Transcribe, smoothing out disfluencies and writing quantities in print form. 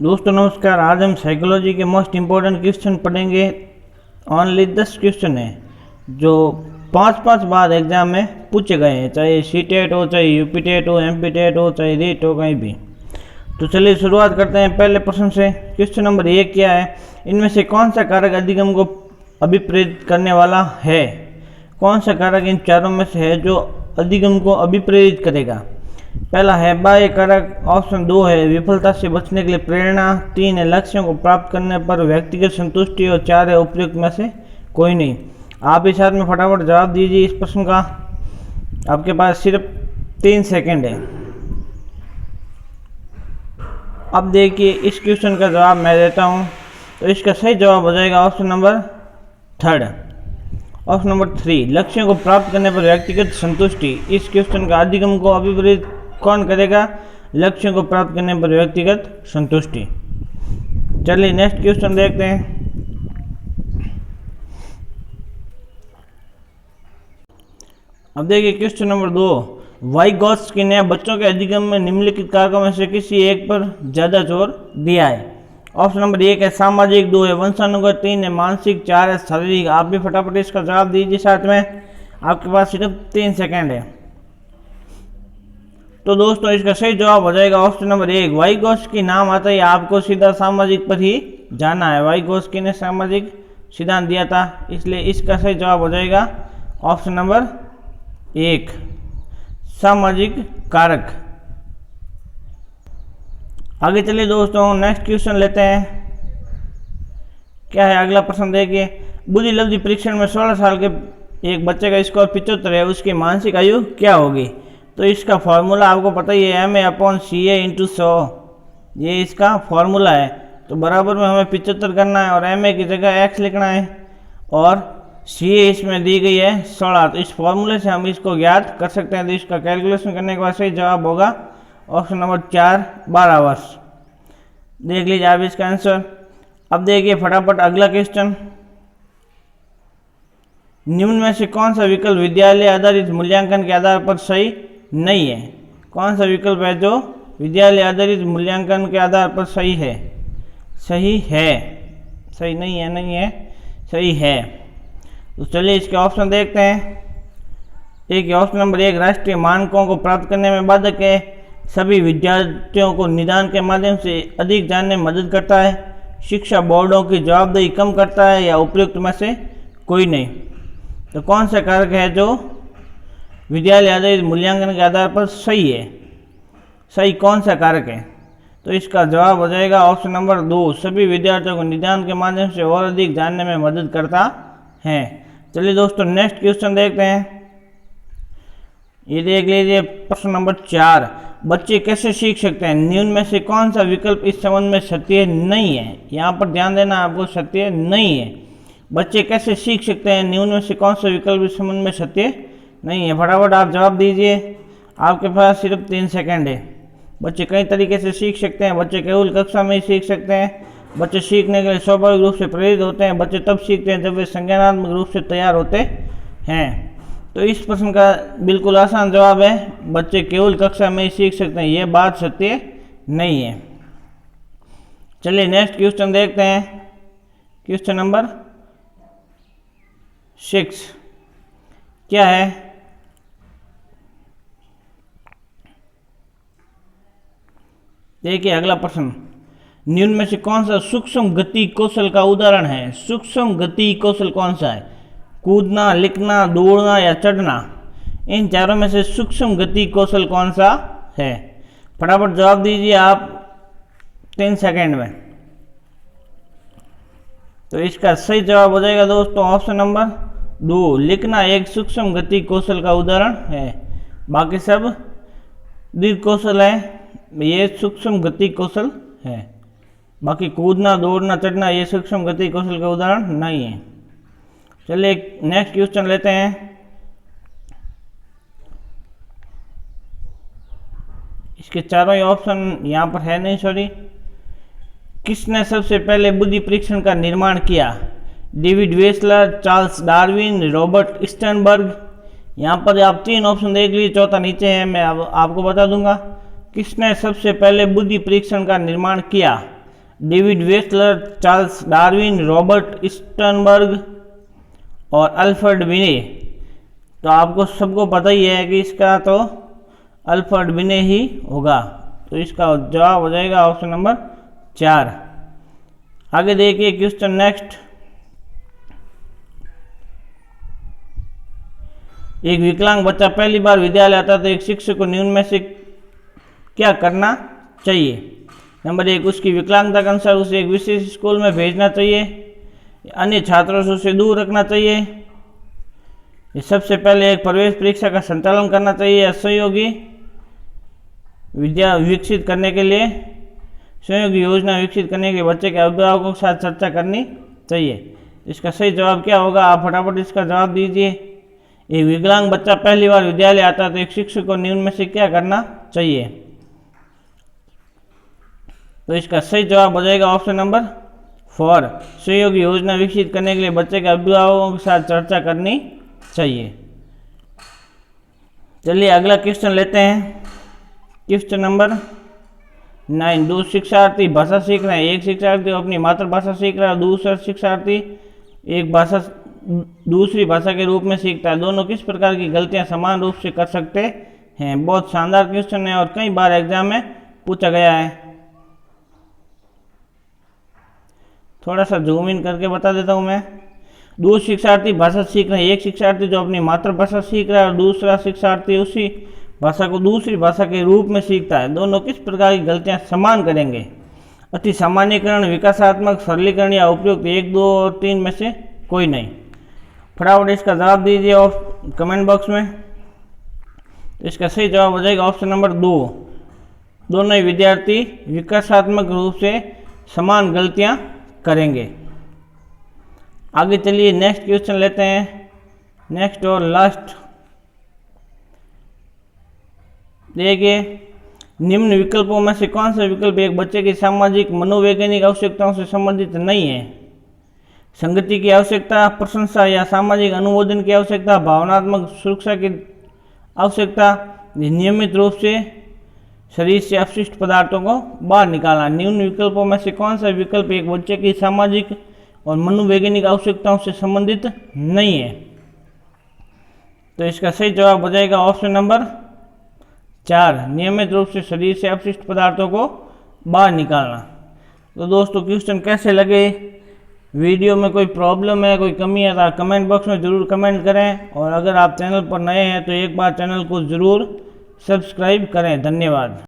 दोस्तों नमस्कार। आज हम साइकोलॉजी के मोस्ट इम्पोर्टेंट क्वेश्चन पढ़ेंगे। ओनली 10 क्वेश्चन हैं जो 5 बार एग्जाम में पूछे गए हैं, चाहे सीटेट हो, चाहे यूपीटेट हो, एमपीटेट हो, चाहे रीट हो, कहीं भी। तो चलिए शुरुआत करते हैं पहले प्रश्न से। क्वेश्चन नंबर 1 क्या है? इनमें से कौन सा कारक अधिगम को अभिप्रेरित करने वाला है? कौन सा कारक इन चारों में से है जो अधिगम को अभिप्रेरित करेगा? पहला है बाह्य कारक, ऑप्शन 2 है विफलता से बचने के लिए प्रेरणा, 3 है लक्ष्यों को प्राप्त करने पर व्यक्तिगत संतुष्टि और 4 है उपयुक्त में से कोई नहीं। आप इस हाथ में फटाफट जवाब दीजिए इस प्रश्न का। आपके पास सिर्फ 3 सेकंड है। अब देखिए इस क्वेश्चन का जवाब मैं देता हूं। तो इसका सही जवाब हो जाएगा ऑप्शन नंबर 3। ऑप्शन नंबर 3 लक्ष्यों को प्राप्त करने पर व्यक्तिगत संतुष्टि। इस क्वेश्चन का अधिगम को अभिप्रेरित कौन करेगा? लक्ष्यों को प्राप्त करने पर व्यक्तिगत संतुष्टि। चलिए नेक्स्ट क्वेश्चन देखते हैं। अब देखिए क्वेश्चन नंबर 2। वाइगोत्स्की ने बच्चों के अधिगम में निम्नलिखित कारकों में से किसी एक पर ज्यादा जोर दिया है? ऑप्शन नंबर 1 है सामाजिक, 2 है वंशानुगत, 3 है मानसिक, 4 है शारीरिक। आप भी फटाफट इसका जवाब दीजिए साथ में। आपके पास सिर्फ 3 सेकंड है। तो दोस्तों इसका सही जवाब हो जाएगा ऑप्शन नंबर 1। वाइगोत्स्की नाम आता ही आपको सीधा सामाजिक पर ही जाना है। वाइगोत्स्की ने सामाजिक सिद्धांत दिया था, इसलिए इसका सही जवाब हो जाएगा ऑप्शन नंबर 1 सामाजिक कारक। आगे चलिए दोस्तों नेक्स्ट क्वेश्चन लेते हैं। क्या है अगला प्रश्न? देखिए बुद्धि लब्धि परीक्षण में 16 साल के एक बच्चे का स्कोर 75 है, उसकी मानसिक आयु क्या होगी? तो इसका फॉर्मूला आपको पता ही है, MA/CA × 100। ये इसका फॉर्मूला है। तो बराबर में हमें 75 करना है और MA की जगह x लिखना है और CA इसमें दी गई है 16। तो इस फॉर्मूले से हम इसको ज्ञात कर सकते हैं। तो इसका कैलकुलेशन करने के बाद सही जवाब होगा ऑप्शन नंबर 4 12 वर्ष। देख लीजिए आप इसका आंसर। अब देखिए फटाफट अगला क्वेश्चन। निम्न में से कौन सा विकल्प विद्यालय आधारित मूल्यांकन के आधार पर सही नहीं है? कौन सा विकल्प है जो विद्यालय आधारित मूल्यांकन के आधार पर सही है? सही है, सही नहीं है, नहीं है, सही है। तो चलिए इसके ऑप्शन देखते हैं। एक ऑप्शन नंबर 1 राष्ट्रीय मानकों को प्राप्त करने में बाधक है, सभी विद्यार्थियों को निदान के माध्यम से अधिक जानने में मदद करता है, शिक्षा बोर्डों की जवाबदेही कम करता है, या उपयुक्त में से कोई नहीं। तो कौन सा कारक है जो विद्यालय आधारित मूल्यांकन के आधार पर सही है? सही कौन सा कारक है? तो इसका जवाब हो जाएगा ऑप्शन नंबर 2 सभी विद्यार्थियों को निदान के माध्यम से और अधिक जानने में मदद करता है। चलिए दोस्तों नेक्स्ट क्वेश्चन देखते हैं। ये देख लीजिए प्रश्न नंबर 4। बच्चे कैसे सीख सकते हैं? निम्न में से कौन सा विकल्प इस संबंध में सत्य नहीं है? यहाँ पर ध्यान देना आपको, सत्य नहीं है। बच्चे कैसे सीख सकते हैं? निम्न में से कौन सा विकल्प इस संबंध में सत्य नहीं है? फटाफट आप जवाब दीजिए। आपके पास सिर्फ 3 सेकंड है। बच्चे कई तरीके से सीख सकते हैं। बच्चे केवल कक्षा में ही सीख सकते हैं। बच्चे सीखने के लिए स्वाभाविक रूप से प्रेरित होते हैं। बच्चे तब सीखते हैं जब वे संज्ञानात्मक रूप से तैयार होते हैं। तो इस प्रश्न का बिल्कुल आसान जवाब है बच्चे केवल कक्षा में ही सीख सकते हैं। यह बात सत्य नहीं है। चलिए नेक्स्ट क्वेश्चन देखते हैं। क्वेश्चन नंबर 6 क्या है? देखिए अगला प्रश्न। निम्न में से कौन सा सूक्ष्म गति कौशल का उदाहरण है? सूक्ष्म गति कौशल कौन सा है? कूदना, लिखना, दौड़ना या चढ़ना? इन चारों में से सूक्ष्म गति कौशल कौन सा है? फटाफट जवाब दीजिए आप 3 सेकंड में। तो इसका सही जवाब हो जाएगा दोस्तों ऑप्शन नंबर 2 लिखना एक सूक्ष्म गति कौशल का उदाहरण है। बाकी सब दीर्घ कौशल है, ये सूक्ष्म गति कौशल है। बाकी कूदना, दौड़ना, चढ़ना ये सूक्ष्म गति कौशल का उदाहरण नहीं है। चलिए नेक्स्ट क्वेश्चन लेते हैं। इसके चारों ही ऑप्शन यहाँ पर है नहीं, सॉरी। किसने सबसे पहले बुद्धि परीक्षण का निर्माण किया? David Wechsler, Charles Darwin, Robert Sternberg. यहाँ पर आप 3 ऑप्शन देख लीजिए, चौथा नीचे है, मैं आपको बता दूंगा। किसने सबसे पहले बुद्धि परीक्षण का निर्माण किया? David Wechsler, Charles Darwin, Robert Sternberg और अल्फ्रेड बिने। तो आपको सबको पता ही है कि इसका तो अल्फ्रेड बिने ही होगा। तो इसका जवाब हो जाएगा ऑप्शन नंबर 4। आगे देखिए क्वेश्चन नेक्स्ट। एक विकलांग बच्चा पहली बार विद्यालय आता है तो एक शिक्षक को निम्न में से क्या करना चाहिए? नंबर 1, उसकी विकलांगता के अनुसार उसे एक विशेष स्कूल में भेजना चाहिए, अन्य छात्रों से उसे दूर रखना चाहिए, ये सबसे पहले एक प्रवेश परीक्षा का संचालन करना चाहिए, या सहयोगी विद्या विकसित करने के लिए सहयोगी योजना विकसित करने के लिए बच्चे के अभिभावकों के साथ चर्चा करनी चाहिए। इसका सही जवाब क्या होगा? आप फटाफट इसका जवाब दीजिए। एक विकलांग बच्चा पहली बार विद्यालय आता है तो एक शिक्षक को निम्न में से क्या करना चाहिए? तो इसका सही जवाब हो जाएगा ऑप्शन नंबर 4, सहयोगी योजना विकसित करने के लिए बच्चे के अभिभावकों के साथ चर्चा करनी चाहिए। चलिए अगला क्वेश्चन लेते हैं। क्वेश्चन नंबर 9, 2 शिक्षार्थी भाषा सीख रहे हैं। एक शिक्षार्थी अपनी मातृभाषा सीख रहा है, दूसरा शिक्षार्थी एक भाषा दूसरी भाषा के रूप में सीखता है। दोनों किस प्रकार की गलतियां समान रूप से कर सकते हैं? बहुत शानदार क्वेश्चन है और कई बार एग्जाम में पूछा गया है। थोड़ा सा जूम इन करके बता देता हूं मैं। 2 शिक्षार्थी भाषा सीख रहे हैं। एक शिक्षार्थी जो अपनी मातृभाषा सीख रहा है और दूसरा शिक्षार्थी उसी भाषा को दूसरी भाषा के रूप में सीखता है। दोनों किस प्रकार की गलतियां समान करेंगे? अति सामान्यकरण, विकासात्मक, सरलीकरण या उपयुक्त 1, 2 और 3 में से कोई नहीं। फटाफट इसका जवाब दीजिए और कमेंट बॉक्स में। तो इसका सही जवाब हो जाएगा ऑप्शन नंबर 2, दोनों ही विद्यार्थी विकासात्मक रूप से समान गलतियां करेंगे। आगे चलिए नेक्स्ट क्वेश्चन लेते हैं। नेक्स्ट और लास्ट देखिए, निम्न विकल्पों में से कौन सा विकल्प एक बच्चे की सामाजिक मनोवैज्ञानिक आवश्यकताओं से संबंधित नहीं है? संगति की आवश्यकता, प्रशंसा या सामाजिक अनुमोदन की आवश्यकता, भावनात्मक सुरक्षा की आवश्यकता, नियमित रूप से शरीर से अपशिष्ट पदार्थों को बाहर निकालना। निम्न विकल्पों में से कौन सा विकल्प एक बच्चे की सामाजिक और मनोवैज्ञानिक आवश्यकताओं से संबंधित नहीं है? तो इसका सही जवाब हो जाएगा ऑप्शन नंबर 4, नियमित रूप से शरीर से अपशिष्ट पदार्थों को बाहर निकालना। तो दोस्तों क्वेश्चन कैसे लगे? वीडियो में कोई प्रॉब्लम है, कोई कमी है तो कमेंट बॉक्स में ज़रूर कमेंट करें, और अगर आप चैनल पर नए हैं तो एक बार चैनल को ज़रूर सब्सक्राइब करें। धन्यवाद।